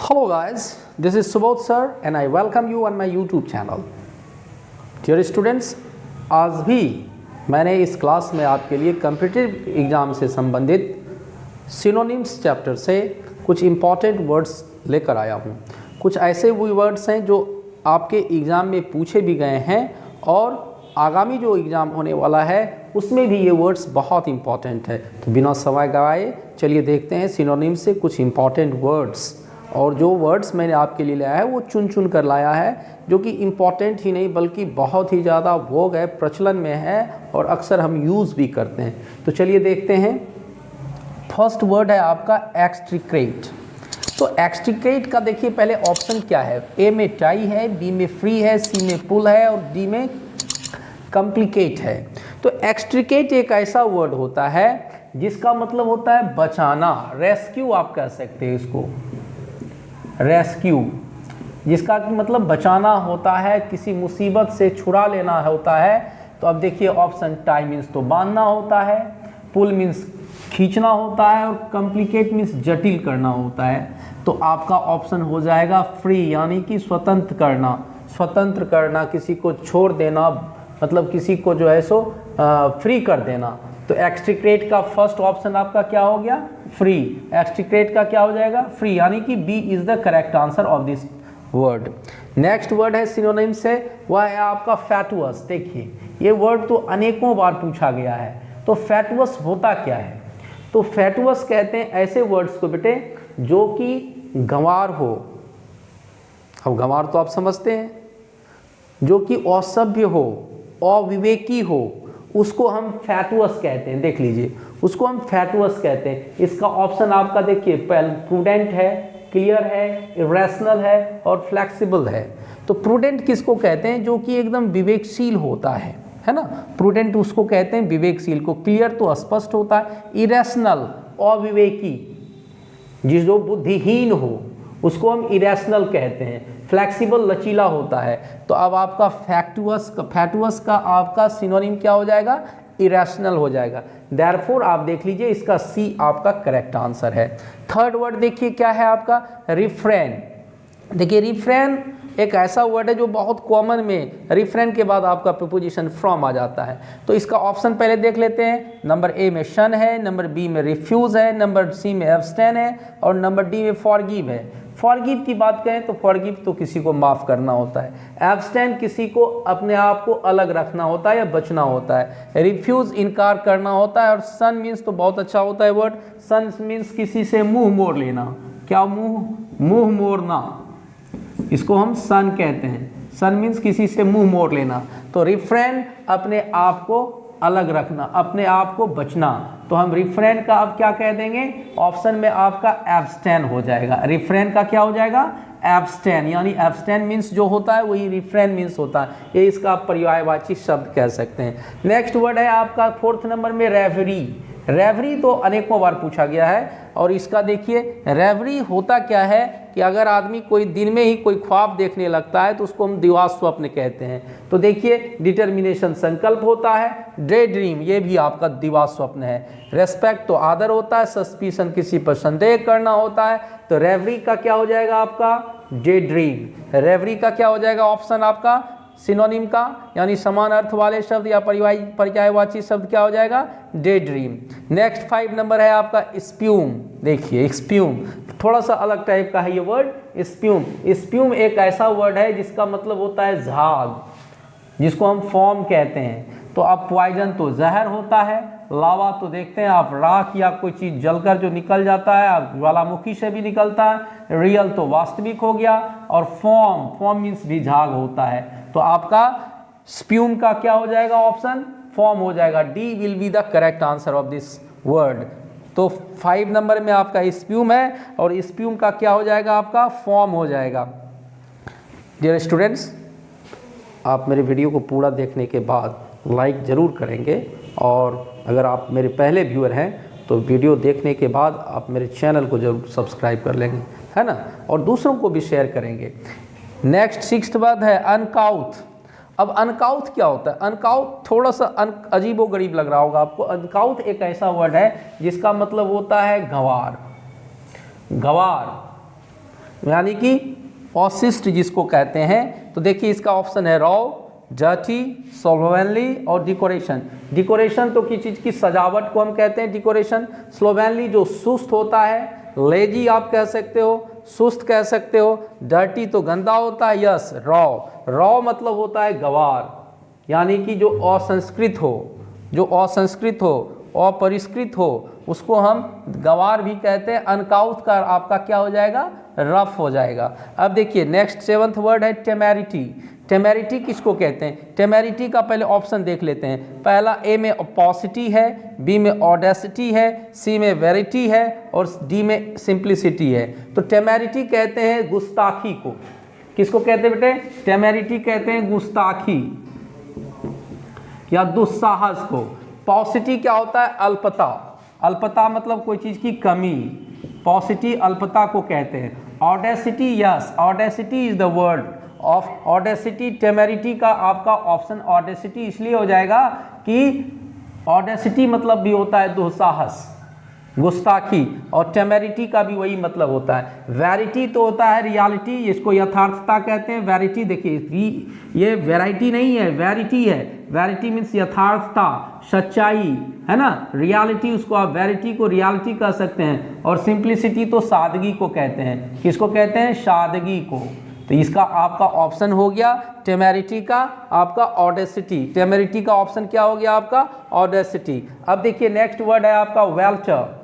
Hello guys, this is Subodh sir and I welcome you on my YouTube channel. Dear students, आज भी मैंने इस class में आपके लिए कॉम्पिटिटिव एग्ज़ाम से संबंधित सिनोनिम्स चैप्टर से कुछ इम्पॉर्टेंट वर्ड्स लेकर आया हूँ। कुछ ऐसे वो वर्ड्स हैं जो आपके एग्ज़ाम में पूछे भी गए हैं और आगामी जो एग्ज़ाम होने वाला है उसमें भी ये वर्ड्स बहुत इम्पॉर्टेंट है। तो बिना समय गवाए चलिए देखते हैं सिनोनिम्स से कुछ इम्पॉर्टेंट वर्ड्स। और जो वर्ड्स मैंने आपके लिए लाया है वो चुन चुन कर लाया है, जो कि इम्पॉर्टेंट ही नहीं बल्कि बहुत ही ज़्यादा वोग है, प्रचलन में है और अक्सर हम यूज़ भी करते हैं। तो चलिए देखते हैं। फर्स्ट वर्ड है आपका एक्सट्रिकेट। तो एक्सट्रिकेट का देखिए पहले ऑप्शन क्या है। ए में टाई है, बी में फ्री है, सी में पुल है और डी में कॉम्प्लिकेट है। तो एक्सट्रिकेट एक ऐसा वर्ड होता है जिसका मतलब होता है बचाना, रेस्क्यू आप कह सकते हैं इसको, रेस्क्यू, जिसका मतलब बचाना होता है, किसी मुसीबत से छुड़ा लेना होता है। तो अब देखिए ऑप्शन टाई मीन्स तो बांधना होता है, पुल मीन्स खींचना होता है और कॉम्प्लिकेट मीन्स जटिल करना होता है। तो आपका ऑप्शन हो जाएगा फ्री, यानी कि स्वतंत्र करना, स्वतंत्र करना, किसी को छोड़ देना, मतलब किसी को जो है सो फ्री कर देना। तो एक्सट्रिकेट का फर्स्ट ऑप्शन आपका क्या हो गया, फ्री। एक्सट्रिकेट का क्या हो जाएगा, फ्री, यानी कि B is the correct answer of this word. Next word है सिनोनिम से, वह है आपका फैटुअस। देखिए ये वर्ड तो अनेकों बार पूछा गया है। तो फैटुअस होता क्या है। तो फैटुअस कहते हैं ऐसे वर्ड्स को बेटे जो कि गंवार हो। अब गंवार तो आप समझते हैं, जो कि असभ्य हो, अविवेकी हो, उसको हम फैटुअस कहते हैं। देख लीजिए, उसको हम फैटुअस कहते हैं। इसका ऑप्शन आपका देखिए प्रूडेंट है, क्लियर है, इरेशनल है और फ्लेक्सिबल है। तो प्रूडेंट किसको कहते हैं, जो कि एकदम विवेकशील होता है ना। प्रूडेंट उसको कहते हैं विवेकशील को। क्लियर तो स्पष्ट होता है। इरेशनल अविवेकी, जो बुद्धिहीन हो उसको हम इरेशनल कहते हैं। फ्लेक्सिबल लचीला होता है। तो अब आपका फैटुअस का आपका सिनोनिम क्या हो जाएगा, इरेशनल हो जाएगा। देयरफॉर आप देख लीजिए इसका सी आपका करेक्ट आंसर है। थर्ड वर्ड देखिए क्या है आपका, रिफ्रेन। देखिए रिफ्रेन एक ऐसा वर्ड है जो बहुत कॉमन में रिफ्रेन के बाद आपका प्रीपोजिशन फ्रॉम आ जाता है। तो इसका ऑप्शन पहले देख लेते हैं। नंबर ए में शन है, नंबर बी में रिफ्यूज़ है, नंबर सी में एब्सटेन है और नंबर डी में फॉरगिव है। फॉरगिव की बात करें तो फॉरगिव तो किसी को माफ़ करना होता है, एब्सटेन किसी को अपने आप को अलग रखना होता है या बचना होता है, रिफ्यूज़ इनकार करना होता है और सन मीन्स तो बहुत अच्छा होता है वर्ड। सन मीन्स किसी से मुंह मोड़ लेना। क्या मुंह मोड़ना, इसको हम सन कहते हैं। सन मीन्स किसी से मुंह मोड़ लेना। तो रिफ्रेन अपने आप को अलग रखना, अपने आप को बचना। तो हम रिफ्रेन का अब क्या कह देंगे, ऑप्शन में आपका एब्सटेन हो जाएगा। रिफ्रेन का क्या हो जाएगा, एब्सटेन, यानी एब्सटेन मीन्स जो होता है वही रिफ्रेन मीन्स होता है। ये इसका आप पर्यायवाची शब्द कह सकते हैं। नेक्स्ट वर्ड है आपका फोर्थ नंबर में रेवरी। रेवरी तो अनेकों बार पूछा गया है और इसका देखिए रेवरी होता क्या है कि अगर आदमी कोई दिन में ही कोई ख्वाब देखने लगता है तो उसको हम दिवा स्वप्न कहते हैं। तो देखिए डिटर्मिनेशन संकल्प होता है, डे ड्रीम ये भी आपका दिवा स्वप्न है, रेस्पेक्ट तो आदर होता है, सस्पिशन किसी पर संदेह करना होता है। तो रेवरी का क्या हो जाएगा आपका, डे ड्रीम। रेवरी का क्या हो जाएगा ऑप्शन आपका सिनोनिम का, यानी समान अर्थ वाले शब्द या पर्यायवाची शब्द क्या हो जाएगा, डे ड्रीम। नेक्स्ट 5 नंबर है आपका स्प्यूम। देखिए स्प्यूम थोड़ा सा अलग टाइप का है ये वर्ड स्प्यूम। स्प्यूम एक ऐसा वर्ड है जिसका मतलब होता है झाग, जिसको हम फॉर्म कहते हैं। तो अब पॉइजन तो जहर होता है, लावा तो देखते हैं आप राख या कोई चीज़ जलकर जो निकल जाता है, अब ज्वालामुखी से भी निकलता है। रियल तो वास्तविक हो गया और फॉर्म मीन्स भी झाग होता है। तो आपका स्प्यूम का क्या हो जाएगा ऑप्शन, फॉर्म हो जाएगा। D will be the correct answer of this word. तो 5 नंबर में आपका स्प्यूम है और स्प्यूम का क्या हो जाएगा आपका, फॉर्म हो जाएगा। डियर स्टूडेंट्स, आप मेरे वीडियो को पूरा देखने के बाद लाइक ज़रूर करेंगे और अगर आप मेरे पहले व्यूअर हैं तो वीडियो देखने के बाद आप मेरे चैनल को ज़रूर सब्सक्राइब कर लेंगे, है ना, और दूसरों को भी शेयर करेंगे। नेक्स्ट 6th वर्ड है अनकाउथ। अब अनकाउथ क्या होता है, अनकाउथ थोड़ा सा अजीबो गरीब लग रहा होगा आपको। अनकाउथ एक ऐसा वर्ड है जिसका मतलब होता है गंवार। गंवार यानी कि अशिष्ट जिसको कहते हैं। तो देखिए इसका ऑप्शन है रॉ, डर्टी, स्लोवेनली और डिकोरेशन। डिकोरेशन तो किसी चीज़ की सजावट को हम कहते हैं डिकोरेशन। स्लोवेनली जो सुस्त होता है, लेजी आप कह सकते हो, सुस्त कह सकते हो, डर्टी तो गंदा होता है, यस रॉ। रॉ मतलब होता है गवार, यानी कि जो असंस्कृत हो, जो असंस्कृत हो, अपरिष्कृत हो, उसको हम गवार भी कहते हैं। अनकाउथ का आपका क्या हो जाएगा, रफ हो जाएगा। अब देखिए नेक्स्ट 7th वर्ड है टेमेरिटी। टेमेरिटी किसको कहते हैं? टेमेरिटी का पहले ऑप्शन देख लेते हैं। पहला ए में पॉसिटी है, बी में ऑडेसिटी है, सी में वेरिटी है और डी में सिंप्लिसिटी है। तो टेमेरिटी कहते हैं गुस्ताखी को। किसको कहते हैं बेटे? टेमेरिटी कहते हैं गुस्ताखी या दुस्साहस को। पॉसिटी क्या होता है? अल्पता। अल्पता मतलब कोई चीज़ की कमी, पॉसिटी अल्पता को कहते हैं। Audacity, yes audacity is the word of audacity. Temerity का आपका ऑप्शन ऑडेसिटी इसलिए हो जाएगा कि ऑडेसिटी मतलब भी होता है दुस्साहस, गुस्ताखी, और टेमेरिटी का भी वही मतलब होता है। वैरिटी तो होता है रियलिटी, इसको यथार्थता कहते हैं। वैरिटी देखिए ये वैरायटी नहीं है, वैरिटी है। वैरिटी मीन्स यथार्थता, सच्चाई, है ना। रियलिटी उसको आप वैरिटी को रियलिटी कह सकते हैं। और सिंप्लिसिटी तो सादगी को कहते हैं। किसको कहते हैं? सादगी को। तो इसका आपका ऑप्शन हो गया टेमेरिटी का आपका ऑडेसिटी। टेमेरिटी का ऑप्शन क्या हो गया आपका? ऑडेसिटी। अब देखिए नेक्स्ट वर्ड है आपका वेल्चर।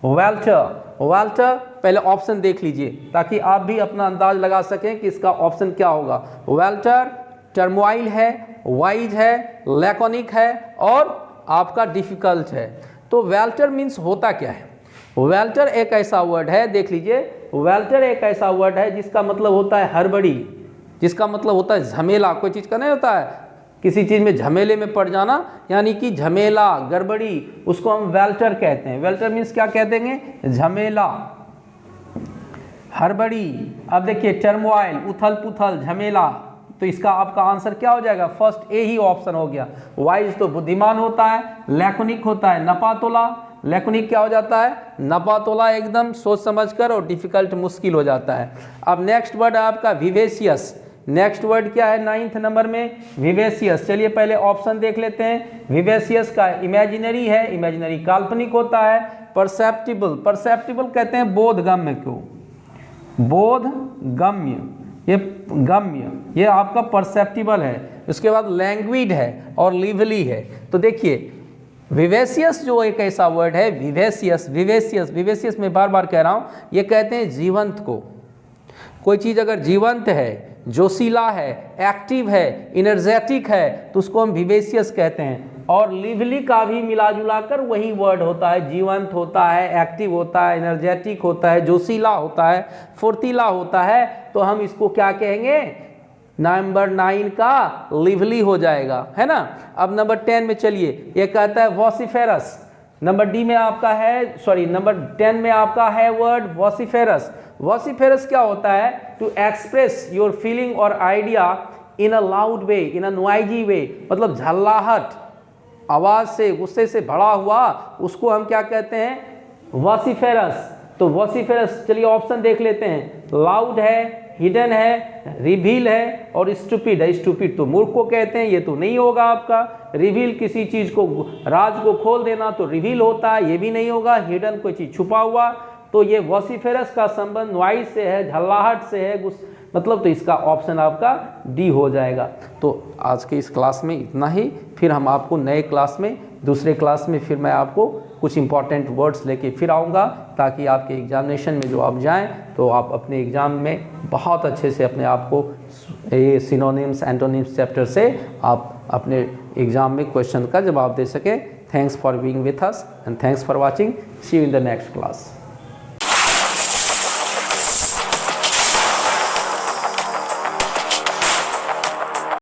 वेल्चर, वेल्चर पहले ऑप्शन देख लीजिए ताकि आप भी अपना अंदाज लगा सकें कि इसका ऑप्शन क्या होगा। वेल्चर टर्मोइल है, वाइज है, लैकोनिक है और आपका डिफिकल्ट है। तो वेल्चर मीन्स होता क्या है? वेल्चर एक ऐसा वर्ड है, देख लीजिए, वेल्चर एक ऐसा वर्ड है जिसका मतलब होता है हड़बड़ी, जिसका मतलब होता है झमेला। कोई चीज़ का नहीं होता है किसी चीज़ में झमेले में पड़ जाना, यानी कि झमेला, गड़बड़ी, उसको हम वेल्चर कहते हैं। वेल्चर मीन्स क्या कह देंगे? झमेला, हड़बड़ी। अब देखिए टर्मोइल, उथल पुथल, झमेला। तो इसका आपका आंसर क्या हो जाएगा? फर्स्ट ए ही ऑप्शन हो गया। वाइज तो बुद्धिमान होता है, लैकोनिक होता है नपातोला। लैकोनिक क्या हो जाता है? नपातोला, एकदम सोच समझकर, और डिफिकल्ट मुश्किल हो जाता है। अब नेक्स्ट वर्ड है आपका विवेशियस। नेक्स्ट वर्ड क्या है 9th नंबर में? विवेशियस। चलिए पहले ऑप्शन देख लेते हैं। विवेशियस का इमेजिनरी है, इमेजिनरी काल्पनिक होता है। परसेप्टिबल, परसेप्टिबल कहते हैं बोधगम्य को, बोधगम्य, ये गम्य, ये आपका परसेप्टिबल है। उसके बाद लैंग्विड है और लिवली है। तो देखिए विवेशियस जो एक ऐसा वर्ड है, विवेशियस, विवेशियस, विवेशियस मैं बार बार कह रहा हूँ, ये कहते हैं जीवंत को। कोई चीज़ अगर जीवंत है, जोशीला है, एक्टिव है, इनर्जेटिक है, तो उसको हम विवेशियस कहते हैं। और लिवली का भी मिला जुला कर वही वर्ड होता है। जीवंत होता है, एक्टिव होता है, एनर्जेटिक होता है, जोशीला होता है, फुर्तीला होता है। तो हम इसको क्या कहेंगे? नंबर 9 का लिवली हो जाएगा, है ना। अब नंबर 10 में चलिए, ये कहता है वॉसिफेरस। नंबर डी में आपका है, सॉरी नंबर 10 में आपका है वर्ड वॉसिफेरस। वॉसिफेरस क्या होता है? टू एक्सप्रेस योर फीलिंग और idea in a loud way, in a noisy way, मतलब झल्लाहट, आवाज़ से, गुस्से से भरा हुआ, उसको हम क्या कहते हैं? वॉसिफेरस। तो वॉसिफेरस, चलिए ऑप्शन देख लेते हैं। लाउड है, हिडन है, रिवील है और स्टूपिड है। स्टूपिड तो मूर्ख को कहते हैं, ये तो नहीं होगा आपका। रिवील किसी चीज़ को, राज को खोल देना तो रिवील होता है, ये भी नहीं होगा। हिडन कोई चीज़ छुपा हुआ, तो ये वॉसिफेरस का संबंध नॉइज से है, झल्लाहट से है, मतलब तो इसका ऑप्शन आपका डी हो जाएगा। तो आज के इस क्लास में इतना ही। फिर हम आपको नए क्लास में, दूसरे क्लास में फिर मैं आपको कुछ इंपॉर्टेंट वर्ड्स लेके फिर आऊँगा, ताकि आपके एग्जामिनेशन में जो आप जाएं तो आप अपने एग्ज़ाम में बहुत अच्छे से अपने आप को ये सिनोनिम्स, एंटोनिम्स चैप्टर से आप अपने एग्ज़ाम में क्वेश्चन का जवाब दे सकें। Thanks for being with us and thanks for watching. See you in the next class.